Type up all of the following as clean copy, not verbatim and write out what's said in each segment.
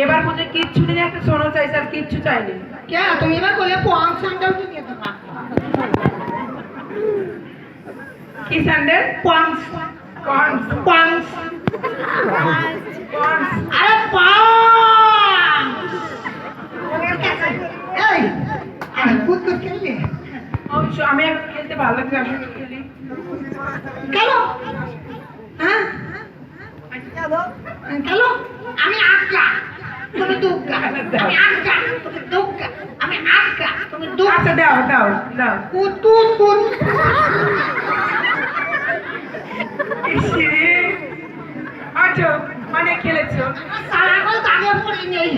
এবার বুঝে কিচ্ছু নেই, একটা সোনা চাইছে আর কিচ্ছু চাইনি। কে তুমি এবার বলে কোয়াং স্যান্ডেল দিয়ে দেবা। কি স্যান্ডেল? কোয়াংস কনস কোয়াংস কনস। আরে পাংস এই আরে কুত কুত খেললি অবশ্য আমি এখন খেলতে ভালো লাগছে, আমি একটু খেলি। কেন হ্যাঁ কেন আমি আটকা তুমি দুগ্গা, আমি আটকা তুমি দুগ্গা, আমি আটকা তুমি দুগ্গা। আচ্ছা দাও দাও দাও। কুত কুত কুত ইসিরে আচ্ছা অনেক খেলেছো। সারা করে দাগে পড়ে নেই।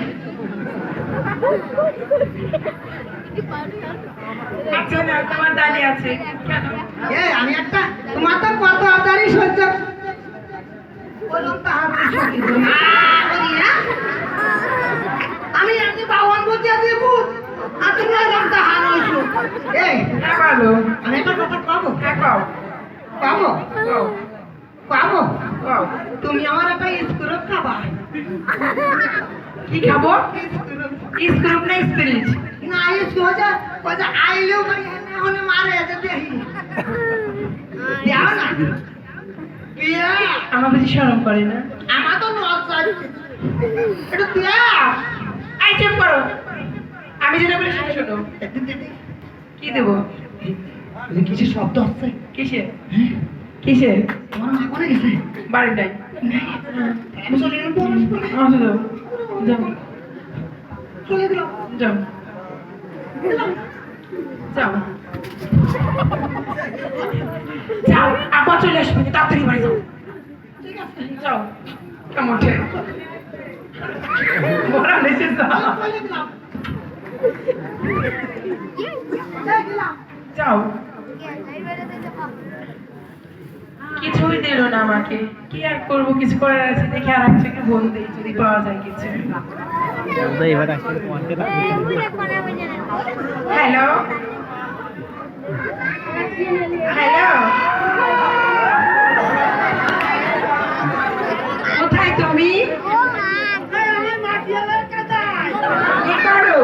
আচ্ছা না তোমার দাঁড়িয়ে আছে কেন? এই আমি একটা তোমার তো কত আদারি সহ্য বললাম তাহার আমি এমনি বাউন বুঝে দিব আর তুমি এরকম তাহার হইছো। এই হ্যাঁ বলো। আমি একটা কথা কব হ্যাঁ কও কব কও কব কও। তুমি আমার একটা স্ক্রু খাবা। কি খাবো? স্ক্রুপ না স্পিরিট? না স্ক্রু যা কইতা আইলেও ভাই এখন মারে যে দেখি দাও না দিয়া আমার বেশি শরম করে না। আমার তো লজ্জা এটা দিয়া এই চুপ করো, আমি যেটা বলি সেটা শোনো। কি দেবো? কিসের শব্দ হচ্ছে? কিসের কিসের? তোমার মা কোনে গেছে? বাড়ির নাই। আমি চলে গেলাম পরস্পর আচ্ছা যাও যাও চলে গেলাম যাও যাও যাও, আবার চলে আসবে, তাড়াতাড়ি বাড়ি যাও। ঠিক আছে যাও কেমন ওঠে বড় নিচে যাও চলে গেলাম গেলাম যাও। কিছুই দিল না আমাকে, কি আর করবো, কিছু করার আছে দেখে আর একজনকে ফোন দিই যদি পাওয়া যায় কিছু। হ্যালো হ্যালো, কোথায় তুমি? কি করো?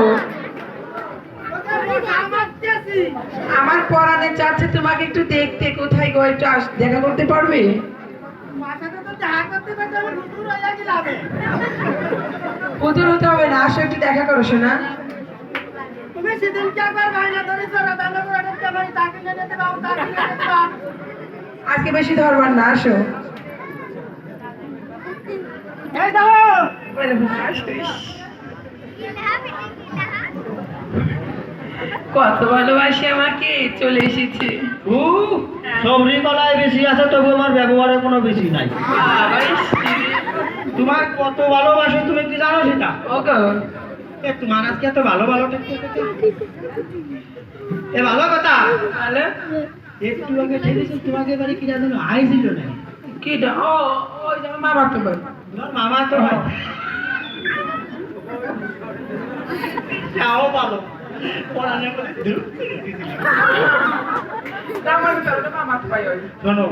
আমার পরাণে চাচ্ছে তোমাকে একটু দেখতে, কোথায় গো একটু দেখা করতে পারবে? হুজুর হতে হবে না, আসো একটু দেখা করো শোনা। আজকে বেশি ধরবার না, আসো। কত ভালোবাসে আমাকে, চলে এসেছে। সবরি কলায় বেশি আছে তবু আমার ব্যবহারে কোনো বেশি নাই। বাবা, ইসরে। তোমার কত ভালোবাসো তুমি কি জানো সেটা? ওগো তোমার আজকে এত ভালো ভালো এ ভালো কথা। হ্যালো, একটু আগে ঠেকেছি তোমাকে বাড়ি কিনা যেন আইছিল না। কি ও ওই যে আমার মামা তো বল। তোমার মামা তো হয় যাও ভালো পড়ালে বলে ধুর করে দিয়েছিল। আমার তো ওটা মামা তো ভাই ওই। শোনো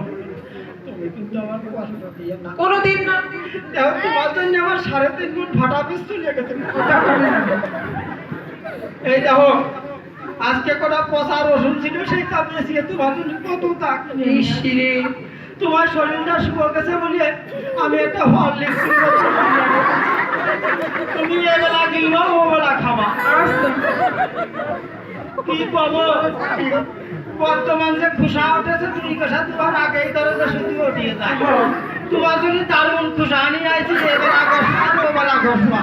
তুমি কিন্তু আমার কষ্ট দিয়ে না। কোনোদিন না। দেখো তোমার জন্য আমার 3.5 গুণ ফাটা পিস চলে গেছে। এই দেখো আজকে কটা পচা রসুন ছিল সেই কামড়েছি তোমার জন্য কত দাগ। ইসরে, তোমার শরীরটা শুকিয়ে গেছে বলে আমি একটা হরলিক্স তুমি এবেলা গিলবা ও বেলা খাবা। কি পাবো বর্তমান যে খুশা উঠেছে তুমি কথা তোমার আগেই ধরো যে শুধু উঠিয়ে যায়। তোমার যদি দারুণ খুশা নিয়ে আইছি এবেলা ঘষবা ও বেলা ঘষবা।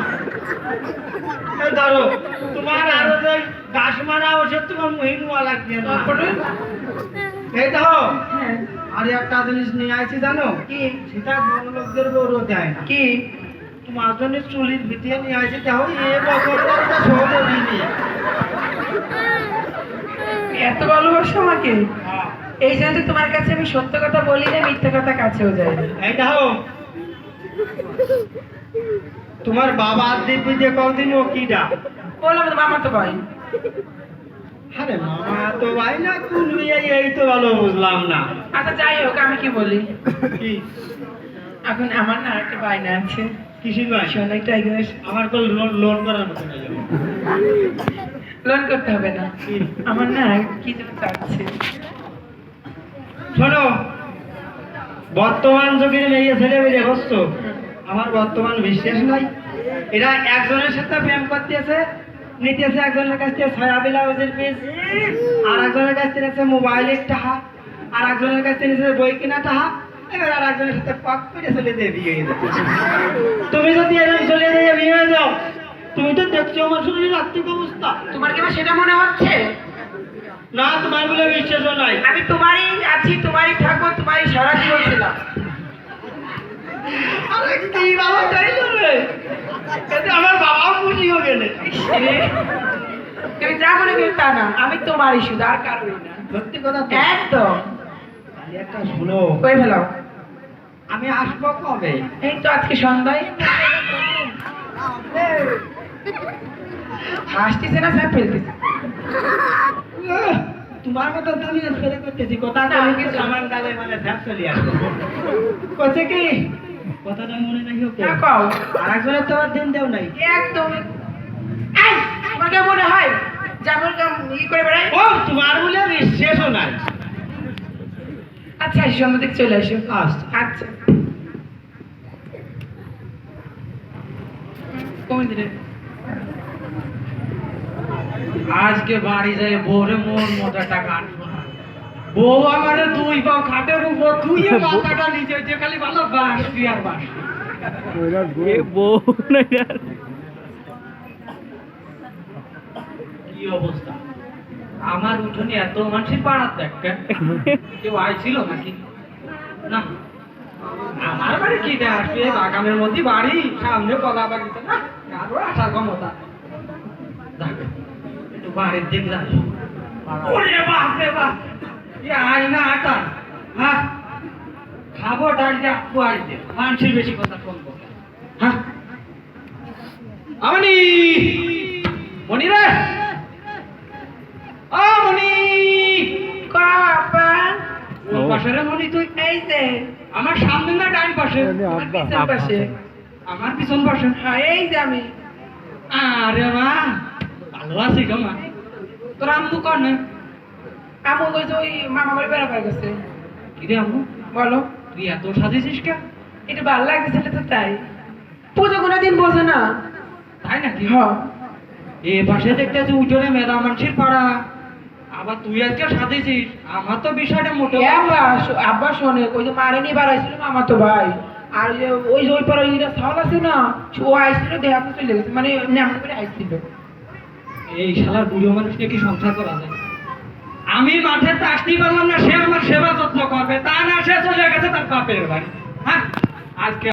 এই ধরো তোমার আরো যে ঘাস মারা ওষুধ তোমার মহিনুয়া লাগবে না। এই দেখো আর একটা জিনিস নিয়ে আইছি জানো কি? সেটা বড় লোকদের বড় দেয় না। কি? তোমার জন্য চুলির ভিতরে নিয়ে আইছি দেখো এ বছর সহজে নিয়ে এত ভালোবাসো আমাকে, এই জন্য তো তোমার কাছে আমি সত্য কথা বলি না, মিথ্যা কথা কাছেও যাই না। এই দেখো তোমার বাবা দিব্যি যে কদিন ও কিডা বললাম তো মামা তো ভাই। আরে মামা তো ভাই না কোন বিয়ে এই তো ভালো বুঝলাম না। আচ্ছা যাই হোক, আমি কি বলি, কি এখন আমার না একটা বায়না আছে। কিসের ভাই সোনাই টাইগার আমার কোন লোন করার মতো না যাবে লোন করতে হবে না আমার না কি যেন চাচ্ছে শোনো বর্তমান যুগের মেয়ে ছেলে মেয়ে বসছো আমার বর্তমান বিশ্বাস নাই এরা একজনের সাথে প্রেম করতেছে নিতেছে একজনের কাছ থেকে ছয়া ব্লাউজের পিস আর একজনের কাছ থেকে নিচ্ছে মোবাইলের টাকা আর একজনের কাছ থেকে নিচ্ছে বই কেনা টাকা এবার আর একজনের সাথে পাক করে চলে দিয়ে বিয়ে হয়ে যাচ্ছে তুমি যদি এরকম চলে দিয়ে বিয়ে হয়ে যাও তুমি তো দেখছো আমার শরীরের আর্থিক অবস্থা তোমার কি আমার সেটা মনে হচ্ছে না তোমার বলে বিশ্বাসও নাই আমি তোমারই আছি তোমারই থাকবো তোমারই সারা জীবন ছিলাম আরে কি বাবা চাইলো রে এতে আমার বাবাও খুশি হয়ে গেলে তুমি যা মনে করি তা না আমি তোমারই শুধু আর কারোই না সত্যি কথা তো একদম খালি একটা শুনো কই ফেলাও আমি আসবো কবে এই তো আজকে সন্ধ্যায় হাসতেছে না স্যার ফেলতেছে তোমার কথা তো আমি ছেড়ে করতেছি কথা না, কই কিছু না। আমার গালে মানে ধ্যাপ চলে আসবে কইছে কি কথাটা মনে নাই হোক না কও আর একজনের তো আর দিন দেও নাই একদম এই তোমার কি মনে হয় যেমন ই করে বেড়াই ও তোমার বলে বিশ্বাসও নাই আচ্ছা সন্ধ্যা থেকে চলে আসো আচ্ছা আচ্ছা কমে দিলে আজকে বাড়ি যাই বউরে মন মোটা টাকা আনবো না বউ আমার দুই পাও খাটের উপর ধুয়ে মাথাটা নিচে যে খালি ভালো বাসবি আর বাসবি কি অবস্থা আমার উঠোনে এত মানুষের পাড়ার দেখবে কেউ আইছিল নাকি না আমার বাড়ি কি আসবে বাগানের মধ্যে বাড়ি সামনে কলা বাগিচা না কারো আসার ক্ষমতা যাক, একটু বাড়ির দিক যাই ওরে বাপ রে বাপ এ আয়না আটা হ্যাঁ খাবো ডাল দিয়ে আপু আসবে মানুষের বেশি কথা শুনবো হ্যাঁ আমনি মনি রে ও মনি কাপা কোন পাশে রে মনি তুই এই যে আমার সামনে না ডান পাশে আমার পিছন পাশে আমার পিছন পাশে হ্যাঁ এই যে আমি আরে মা ভালো আছি গো মা তোর আম্মু কর না আমু ওই যে ওই মামা বাড়ি বেড়াবার গেছে কিরে আম্মু বলো তুই এত সাজেছিস কে এটা ভালো লাগতেছিল তো তাই পুজো কোনো দিন বোঝো না তাই নাকি হ্যাঁ এ পাশে দেখতেছি উঠোনে মেধা মানুষের পাড়া আবার তুই আজকে সাজেছিস আমার তো বিষয়টা মোটে আব্বা শোনে ওই যে মারে নিয়ে বাড়াইছিল মামা তো ভাই আর ওই যে ওই পারে ওই যে ছাওয়াল আছে না ও আইছিল দেহা তো চলে গেছে মানে এমনি এমন করে আইছিল এই শালার বুড়ো মানুষকে কি সংসার করা যায় আমি মাঠে আসতেই পারলাম না সে আমার সেবা যত্ন করবে তা না সে চলে গেছে তার বাপের বাড়ি হ্যাঁ আজকে